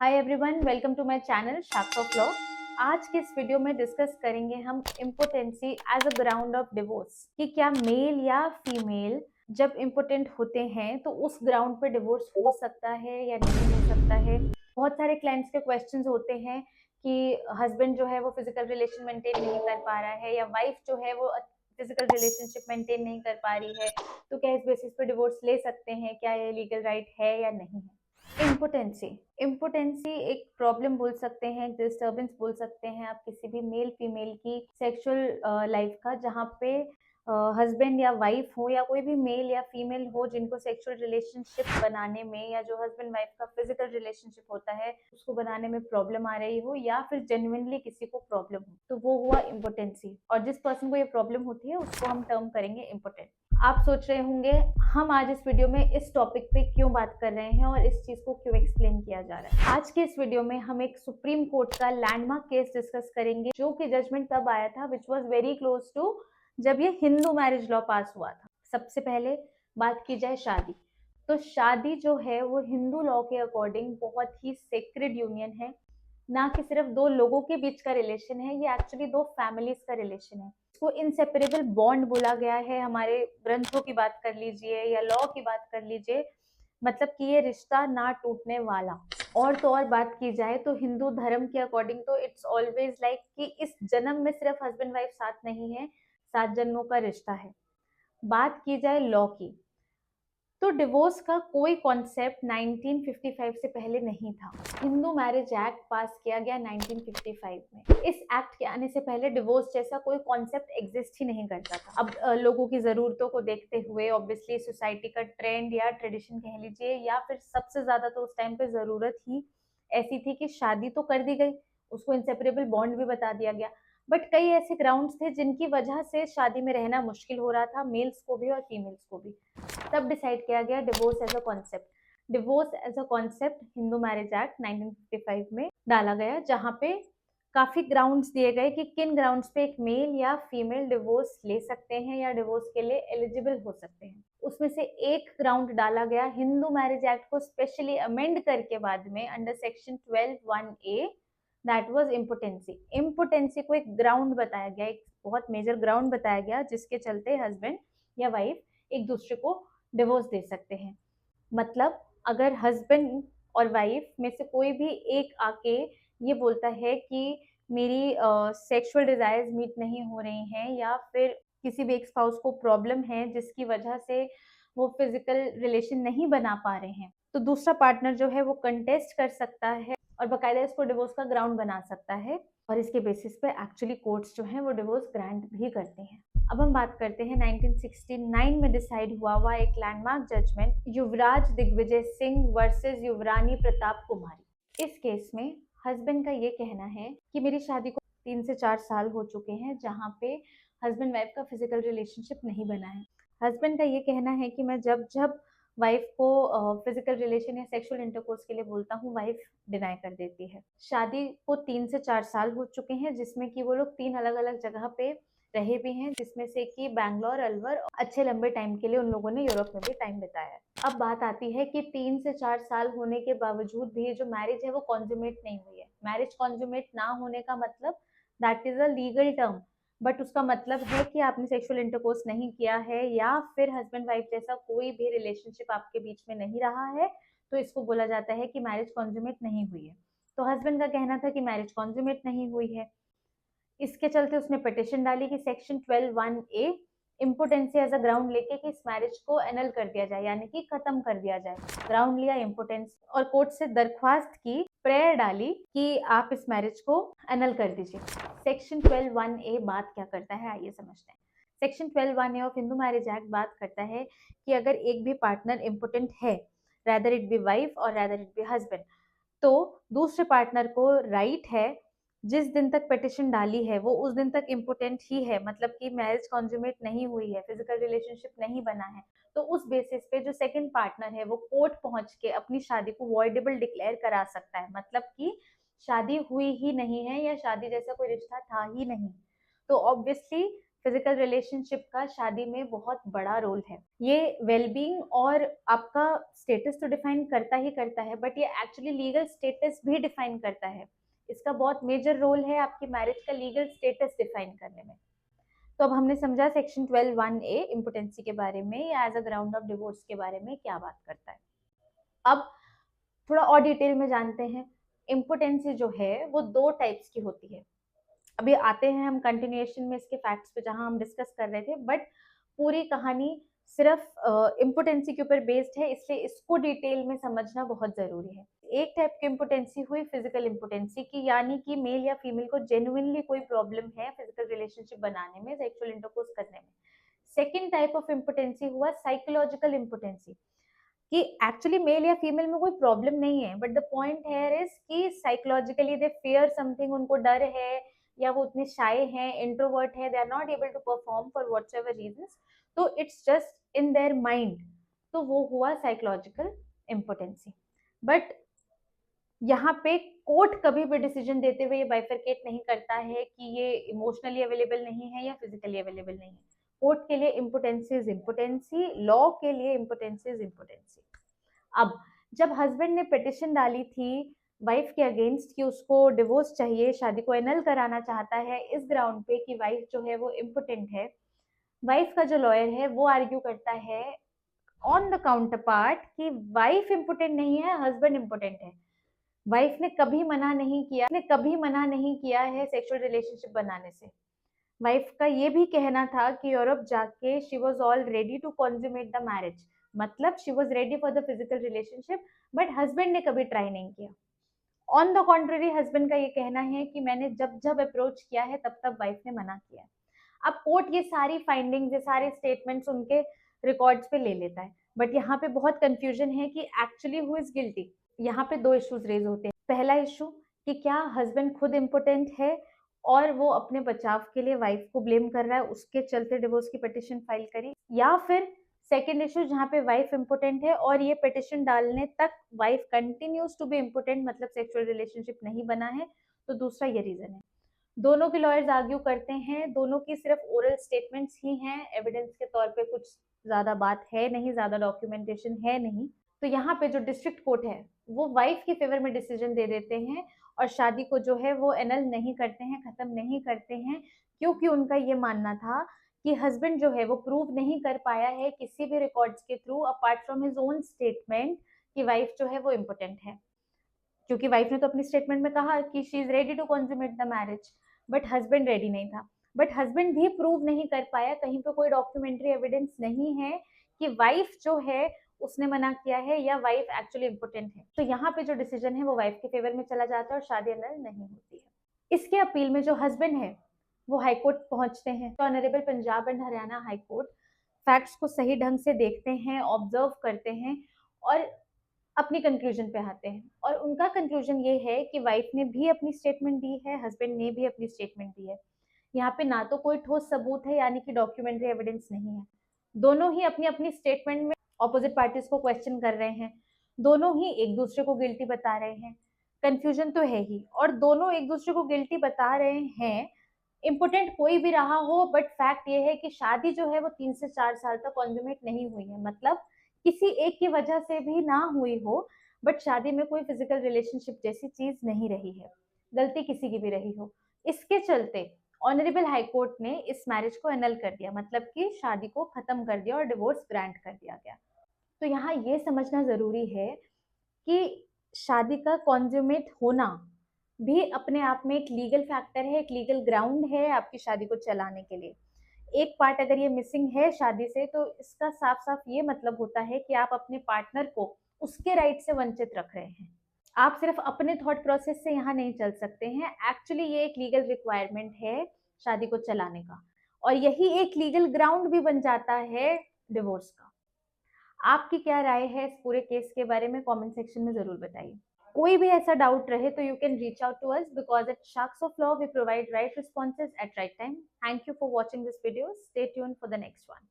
Hi everyone, welcome to my channel Shakha vlog. आज के इस वीडियो में डिस्कस करेंगे हम impotency as a ground of divorce कि क्या मेल या फीमेल जब इम्पोटेंट होते हैं तो उस ग्राउंड पे डिवोर्स हो सकता है या नहीं हो सकता है। बहुत सारे क्लाइंट्स के क्वेश्चंस होते हैं कि हस्बैंड जो है वो फिजिकल रिलेशन मेंटेन नहीं कर पा रहा है या वाइफ जो है वो फिजिकल रिलेशनशिप मेंटेन नहीं कर पा रही है, तो क्या इस बेसिस पे डिवोर्स ले सकते हैं, क्या ये लीगल राइट है या नहीं है। इम्पोटेंसी इम्पोटेंसी एक प्रॉब्लम बोल सकते हैं, डिस्टर्बेंस बोल सकते हैं आप किसी भी मेल फीमेल की सेक्सुअल लाइफ का, जहाँ पे हस्बैंड या वाइफ हो या कोई भी मेल या फीमेल हो जिनको सेक्सुअल रिलेशनशिप बनाने में या जो हस्बैंड वाइफ का फिजिकल रिलेशनशिप होता है उसको बनाने में प्रॉब्लम आ रही हो या फिर जेन्युइनली किसी को प्रॉब्लम हो, तो वो हुआ इम्पोटेंसी। और जिस पर्सन को ये प्रॉब्लम होती है उसको हम टर्म करेंगे इम्पोटेंट। आप सोच रहे होंगे हम आज इस वीडियो में इस टॉपिक पे क्यों बात कर रहे हैं और इस चीज को क्यों एक्सप्लेन किया जा रहा है। आज के इस वीडियो में हम एक सुप्रीम कोर्ट का लैंडमार्क केस डिस्कस करेंगे जो कि जजमेंट तब आया था which was very close to जब ये हिंदू मैरिज लॉ पास हुआ था। सबसे पहले बात की जाए शादी, तो शादी जो है वो हिंदू लॉ के अकॉर्डिंग बहुत ही सेक्रेड यूनियन है। ना कि सिर्फ दो लोगों के बीच का रिलेशन है, ये एक्चुअली दो फैमिलीज का रिलेशन है। इसको इनसेपरेबल बॉन्ड बोला गया है। हमारे ग्रंथों की बात कर लीजिए या लॉ की बात कर लीजिए, मतलब कि ये रिश्ता ना टूटने वाला। और तो और बात की जाए तो हिंदू धर्म के अकॉर्डिंग तो इट्स ऑलवेज लाइक कि इस जन्म में सिर्फ हस्बैंड वाइफ साथ नहीं है, 7 जन्मों का रिश्ता है। बात की जाए लॉ की, तो डिवोर्स का कोई कॉन्सेप्ट 1955 से पहले नहीं था। हिंदू मैरिज एक्ट पास किया गया 1955 में। इस एक्ट के आने से पहले डिवोर्स जैसा कोई कॉन्सेप्ट एग्जिस्ट ही नहीं करता था। अब लोगों की जरूरतों को देखते हुए, ऑब्वियसली सोसाइटी का ट्रेंड या ट्रेडिशन कह लीजिए, या फिर सबसे ज्यादा तो उस टाइम पे जरूरत ही ऐसी थी कि शादी तो कर दी गई, उसको इंसेपरेबल बॉन्ड भी बता दिया गया, बट कई ऐसे ग्राउंड्स थे जिनकी वजह से शादी में रहना मुश्किल हो रहा था, मेल्स को भी और फीमेल्स को भी। तब डिसाइड किया गया divorce as a concept. Divorce as a concept Hindu marriage act 1955 में डाला गया, जहां पे काफी ग्राउंड्स दिए गए कि किन ग्राउंड्स पे एक मेल या फीमेल डिवोर्स ले सकते हैं या डिवोर्स के लिए एलिजिबल हो सकते हैं। उसमें से एक ग्राउंड डाला गया हिंदू मैरिज एक्ट को स्पेशली अमेंड करके बाद में under section 12(1)(a), that was impotency. Impotency को एक ग्राउंड बताया गया, एक बहुत मेजर ग्राउंड बताया गया जिसके चलते हस्बैंड या वाइफ एक दूसरे को डिवोर्स दे सकते हैं। मतलब अगर हस्बैंड और वाइफ में से कोई भी एक आके ये बोलता है कि मेरी सेक्सुअल डिजायर्स मीट नहीं हो रही हैं, या फिर किसी भी एक स्पाउस को प्रॉब्लम है जिसकी वजह से वो फिजिकल रिलेशन नहीं बना पा रहे हैं, तो दूसरा पार्टनर जो है वो कंटेस्ट कर सकता है और बकायदा इसको डिवोर्स का ग्राउंड बना सकता है। और इसके बेसिस पे एक्चुअली कोर्ट्स जो हैं वो डिवोर्स ग्रांट भी करते हैं। अब हम बात करते हैं 1969 में डिसाइड हुआ एक लैंडमार्क जजमेंट, युवराज दिग्विजय सिंह वर्सेस युवरानी प्रताप कुमारी। इस केस में हस्बैंड का ये कहना है कि मेरी शादी को 3 से 4 साल हो चुके हैं जहाँ पे हस्बैंड वाइफ का फिजिकल रिलेशनशिप नहीं बना है। हस्बैंड का ये कहना है कि मैं जब जब वाइफ को फिजिकल रिलेशन या सेक्सुअल इंटरकोर्स के लिए बोलता हूँ, वाइफ डिनाई कर देती है। शादी को 3 से 4 साल हो चुके हैं जिसमें कि वो लोग 3 अलग-अलग जगह पे रहे भी हैं, जिसमें से कि बैंगलोर, अलवर, अच्छे लंबे टाइम के लिए उन लोगों ने यूरोप में भी टाइम बिताया है। अब बात आती है कि 3 से 4 साल होने के बावजूद भी जो मैरिज है वो कॉन्जुमेट नहीं हुई है। मैरिज कॉन्जुमेट ना होने का मतलब that is a legal term, but उसका मतलब है कि आपने सेक्सुअल इंटरकोर्स नहीं किया है या फिर हस्बैंड वाइफ जैसा कोई भी रिलेशनशिप आपके बीच में नहीं रहा है, तो इसको बोला जाता है कि मैरिज कॉन्जुमेट नहीं हुई है। तो हस्बैंड का कहना था कि मैरिज कॉन्जुमेट नहीं हुई है। इसके चलते उसने पिटिशन डाली कि section 12(1)(a) impotency as a ground लेके कि इस मैरिज को एनल कर दिया जाए, यानी कि खत्म कर दिया जाए। ग्राउंड लिया इम्पोटेंस, और कोर्ट से दरख्वास्त की, प्रेयर डाली कि आप इस मैरिज को एनल कर दीजिए। सेक्शन 12(1)(a) बात क्या करता है, आइए समझते हैं। Section 12(1)(a) of Hindu marriage act बात करता है कि अगर एक भी पार्टनर इम्पोटेंट है, रैदर इट बी वाइफ और रैदर इट बी हस्बैंड, तो दूसरे पार्टनर को राइट है जिस दिन तक पिटिशन डाली है वो उस दिन तक इम्पोर्टेंट ही है, मतलब कि मैरिज कॉन्जुमेट नहीं हुई है, फिजिकल रिलेशनशिप नहीं बना है, तो उस बेसिस पे जो सेकंड पार्टनर है वो कोर्ट पहुंच के अपनी शादी को वॉइडेबल डिक्लेयर करा सकता है, मतलब कि शादी हुई ही नहीं है या शादी जैसा कोई रिश्ता था ही नहीं। तो ऑब्वियसली फिजिकल रिलेशनशिप का शादी में बहुत बड़ा रोल है। ये वेलबींग और आपका स्टेटस तो डिफाइन करता ही करता है, बट ये एक्चुअली लीगल स्टेटस भी डिफाइन करता है। इसका बहुत मेजर रोल है आपकी मैरिज का लीगल स्टेटस डिफाइन करने में। तो अब हमने समझा सेक्शन 12(1)(a) इम्पोर्टेंसी के बारे में या as a ground of divorce के बारे में क्या बात करता है। अब थोड़ा और डिटेल में जानते हैं। इम्पोर्टेंसी जो है वो दो टाइप्स की होती है। अभी आते हैं हम कंटिन्यूएशन में इसके फैक्ट्स पे जहां हम डिस्कस कर रहे थे, बट पूरी कहानी सिर्फ इम्पोर्टेंसी के ऊपर बेस्ड है, इसलिए इसको डिटेल में समझना बहुत जरूरी है। एक टाइप की इम्पोर्टेंसी हुई फिजिकल इम्पोर्टेंसी की, यानी कि मेल या फीमेल को जेन्युइनली कोई प्रॉब्लम है फिजिकल रिलेशनशिप बनाने में, सेक्सुअल इंटरकोर्स करने में। सेकेंड टाइप ऑफ इम्पोर्टेंसी हुआ साइकोलॉजिकल इम्पोर्टेंसी, कि एक्चुअली मेल या फीमेल में कोई प्रॉब्लम नहीं है, but the point here is कि साइकोलॉजिकली दे फियर समथिंग, उनको डर है या वो उतने शाय हैं, इंट्रोवर्ट है, they are not able to perform for whatever reasons, तो it's just in their mind, तो वो हुआ साइकोलॉजिकल इम्पोर्टेंसी। बट यहाँ पे कोर्ट कभी भी डिसीजन देते हुए ये बाइफरकेट नहीं करता है कि ये इमोशनली अवेलेबल नहीं है या फिजिकली अवेलेबल नहीं है। कोर्ट के लिए इम्पोर्टेंसी इज इम्पोर्टेंसी, लॉ के लिए इम्पोर्टेंसी इज इम्पोर्टेंसी। अब जब हस्बैंड ने पिटिशन डाली थी वाइफ के अगेंस्ट कि उसको डिवोर्स चाहिए, शादी को एनल कराना चाहता है इस ग्राउंड पे कि वाइफ जो है वो इम्पोर्टेंट है, वाइफ का जो लॉयर है वो आर्ग्यू करता है ऑन द काउंटर पार्ट कि वाइफ इम्पोर्टेंट नहीं है, हस्बैंड इम्पोर्टेंट है। वाइफ ने कभी मना नहीं किया है सेक्सुअल रिलेशनशिप बनाने से। वाइफ का ये भी कहना था कि यूरोप जाके she was all ready to consummate the marriage, मतलब she was ready for the physical relationship, but husband ने कभी ट्राई नहीं किया। ऑन द कॉन्ट्ररी हस्बैंड का ये कहना है कि मैंने जब जब अप्रोच किया है तब तब वाइफ ने मना किया। अब कोर्ट ये सारी फाइंडिंग्स, ये सारे स्टेटमेंट्स उनके रिकॉर्ड्स पे ले लेता है, बट यहाँ पे बहुत कंफ्यूजन है कि एक्चुअली हु इज गिल्टी। यहाँ पे दो इश्यूज रेज होते हैं। पहला इशू कि क्या हस्बैंड खुद इम्पोर्टेंट है और वो अपने बचाव के लिए वाइफ को ब्लेम कर रहा है, उसके चलते डिवोर्स की पिटिशन फाइल करी, या फिर सेकेंड इशू जहाँ पे वाइफ इम्पोर्टेंट है और ये पिटिशन डालने तक wife continues to be important, मतलब सेक्सुअल रिलेशनशिप नहीं बना है, तो दूसरा ये रीजन है। दोनों के लॉयर्स आर्ग्यू करते हैं, दोनों की सिर्फ ओरल स्टेटमेंट्स ही हैं, एविडेंस के तौर पे कुछ ज्यादा बात है नहीं, ज्यादा डॉक्यूमेंटेशन है नहीं। तो यहाँ पे जो डिस्ट्रिक्ट कोर्ट है वो वाइफ के फेवर में डिसीजन दे देते हैं और शादी को जो है वो एनल नहीं करते हैं, खत्म नहीं करते हैं, क्योंकि उनका ये मानना था कि हस्बैंड जो है वो प्रूव नहीं कर पाया है किसी भी रिकॉर्ड्स के through apart from his own statement कि वाइफ जो है वो इम्पोर्टेंट है। क्योंकि वाइफ ने तो अपनी स्टेटमेंट में कहा कि she is ready to consummate the marriage, but husband ready नहीं था। बट हस्बैंड भी प्रूव नहीं कर पाया, कहीं पे कोई डॉक्यूमेंट्री एविडेंस नहीं है कि वाइफ जो है उसने मना किया है या वाइफ एक्चुअली इम्पोर्टेंट है। तो यहाँ पे जो डिसीजन है वो वाइफ के फेवर में चला जाता है और शादी एनल नहीं होती है। इसके अपील में जो हस्बैंड है वो हाईकोर्ट पहुंचते हैं, तो honourable Punjab and Haryana high court facts को सही ढंग से देखते हैं, ऑब्जर्व करते हैं और अपनी कंक्लूजन पे आते हैं। और उनका कंक्लूजन ये है कि वाइफ ने भी अपनी स्टेटमेंट दी है, हस्बैंड ने भी अपनी स्टेटमेंट दी है। यहाँ पे ना तो कोई ठोस सबूत है, यानी कि डॉक्यूमेंट्री एविडेंस नहीं है। दोनों ही अपनी अपनी स्टेटमेंट में ऑपोजिट पार्टीज को क्वेश्चन कर रहे हैं, दोनों ही एक दूसरे को गिल्टी बता रहे हैं। कंफ्यूजन तो है ही, और दोनों एक दूसरे को गिल्टी बता रहे हैं। इम्पोर्टेंट कोई भी रहा हो, बट फैक्ट ये है कि शादी जो है वो 3 से 4 साल तक कॉन्ज्यूमेट नहीं हुई है, मतलब किसी एक की वजह से भी ना हुई हो, बट शादी में कोई फिजिकल रिलेशनशिप जैसी चीज नहीं रही है, गलती किसी की भी रही हो। इसके चलते ऑनरेबल हाईकोर्ट ने इस मैरिज को एनल कर दिया, मतलब कि शादी को खत्म कर दिया और डिवोर्स ग्रांट कर दिया गया। तो यहाँ ये समझना जरूरी है कि शादी का कॉन्ज्यूमेट होना भी अपने आप में एक लीगल फैक्टर है, एक लीगल ग्राउंड है आपकी शादी को चलाने के लिए। एक पार्ट अगर ये मिसिंग है शादी से, तो इसका साफ साफ ये मतलब होता है कि आप अपने पार्टनर को उसके राइट से वंचित रख रहे हैं। आप सिर्फ अपने थॉट प्रोसेस से यहाँ नहीं चल सकते हैं, एक्चुअली ये एक लीगल रिक्वायरमेंट है शादी को चलाने का, और यही एक लीगल ग्राउंड भी बन जाता है डिवोर्स का। आपकी क्या राय है इस पूरे केस के बारे में, कमेंट सेक्शन में जरूर बताइए। कोई भी ऐसा डाउट रहे तो you can reach out to us, because at sharks of law we provide right responses at right time. Thank you for watching this video, stay tuned for the next one.